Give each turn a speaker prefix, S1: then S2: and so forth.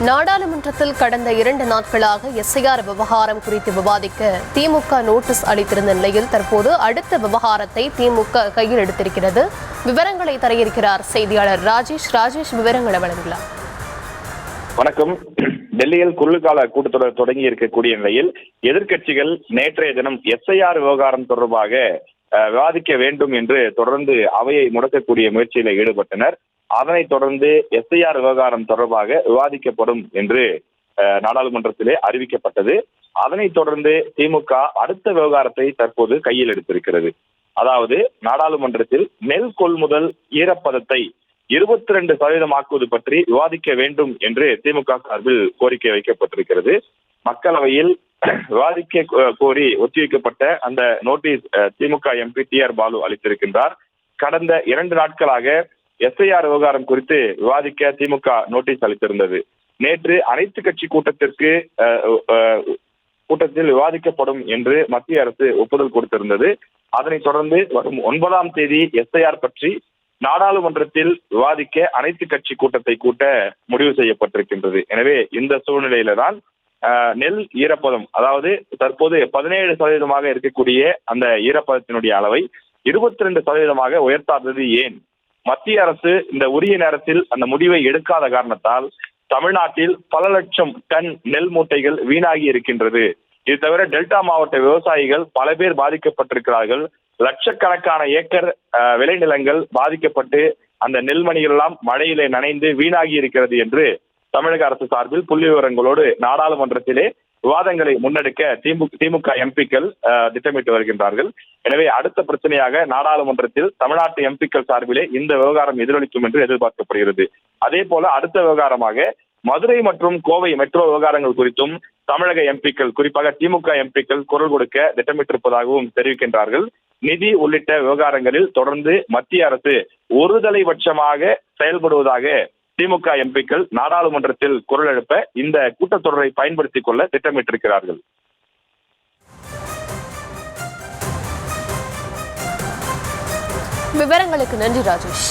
S1: நாடாளுமன்றத்தில் கடந்த 2 நாட்களாக எஸ்ஐஆர் விவகாரம் குறித்து விவாதிக்க திமுக நோட்டீஸ் அளித்திருந்த நிலையில் தற்போது அடுத்த விவகாரத்தை திமுக கையில் எடுத்திருக்கிறது. விவரங்களை தர இருக்கிறார் செய்தியாளர் ராஜேஷ். விவரங்களை வழங்கலாம்.
S2: வணக்கம். டெல்லியில் குளிர்கால கூட்டத்தொடர் தொடங்கி இருக்கக்கூடிய நிலையில் எதிர்க்கட்சிகள் நேற்றைய தினம் எஸ்ஐஆர் விவகாரம் தொடர்பாக விவாதிக்க வேண்டும் என்று தொடர்ந்து அவையை முடக்கக்கூடிய முயற்சியில் ஈடுபட்டனர். அதனைத் தொடர்ந்து எஸ்ஐஆர் விவகாரம் தொடர்பாக விவாதிக்கப்படும் என்று நாடாளுமன்றத்திலே அறிவிக்கப்பட்டது. அதனைத் தொடர்ந்து திமுக அடுத்த விவகாரத்தை தற்போது கையில் எடுத்திருக்கிறது. அதாவது நாடாளுமன்றத்தில் நெல் கொள்முதல் ஈரப்பதத்தை 22% ஆக்குவது பற்றி விவாதிக்க வேண்டும் என்று திமுக சார்பில் கோரிக்கை வைக்கப்பட்டிருக்கிறது. மக்களவையில் விவாதிக்க கோரி ஒத்திவைக்கப்பட்ட அந்த நோட்டீஸ் திமுக எம்பி TR பாலு அளித்திருக்கின்றார். கடந்த 2 நாட்களாக எஸ்ஐஆர் விவகாரம் குறித்து விவாதிக்க திமுக நோட்டீஸ் அளித்திருந்தது. நேற்று அனைத்து கட்சி கூட்டத்தில் விவாதிக்கப்படும் என்று மத்திய அரசு ஒப்புதல் கொடுத்திருந்தது. அதனைத் தொடர்ந்து வரும் 9ஆம் தேதி எஸ்ஐஆர் பற்றி நாடாளுமன்றத்தில் விவாதிக்க அனைத்து கட்சி கூட்டத்தை கூட்ட முடிவு செய்யப்பட்டிருக்கின்றது. எனவே இந்த சூழ்நிலையில தான் நெல் ஈரப்பதம், அதாவது தற்போது 17% இருக்கக்கூடிய அந்த ஈரப்பதத்தினுடைய அளவை 22% உயர்த்தாதது ஏன்? மத்திய அரசு இந்த உரிய நேரத்தில் அந்த முடிவை எடுக்காத காரணத்தால் தமிழ்நாட்டில் பல லட்சம் டன் நெல் மூட்டைகள் வீணாகி இருக்கின்றது. இது தவிர டெல்டா மாவட்ட விவசாயிகள் பல பேர் பாதிக்கப்பட்டிருக்கிறார்கள். லட்சக்கணக்கான ஏக்கர் விளைநிலங்கள் பாதிக்கப்பட்டு அந்த நெல்மணிகள் எல்லாம் மழையிலே நனைந்து வீணாகி இருக்கிறது என்று தமிழக அரசு சார்பில் புள்ளி விவரங்களோடு நாடாளுமன்றத்திலே விவாதங்களை முன்னெடுக்க திமுக எம்பிக்கள் திட்டமிட்டு வருகின்றார்கள். எனவே அடுத்த பிரச்சனையாக நாடாளுமன்றத்தில் தமிழ்நாட்டு எம்பிக்கள் சார்பிலே இந்த விவகாரம் எதிரொலிக்கும் என்று எதிர்பார்க்கப்படுகிறது. அதே போல அடுத்த விவகாரமாக மதுரை மற்றும் கோவை மெட்ரோ விவகாரங்கள் குறித்தும் தமிழக எம்பிக்கள், குறிப்பாக திமுக எம்பிக்கள் குரல் கொடுக்க திட்டமிட்டிருப்பதாகவும் தெரிவிக்கின்றார்கள். நிதி உள்ளிட்ட விவகாரங்களில் தொடர்ந்து மத்திய அரசு ஒருதலைபட்சமாக செயல்படுவதாக திமுக எம்பிக்கள் நாடாளுமன்றத்தில் குரல் எழுப்ப இந்த கூட்டத்தொடரை பயன்படுத்திக் கொள்ள திட்டமிட்டிருக்கிறார்கள்.
S1: விவரங்களுக்கு நன்றி ராஜேஷ்.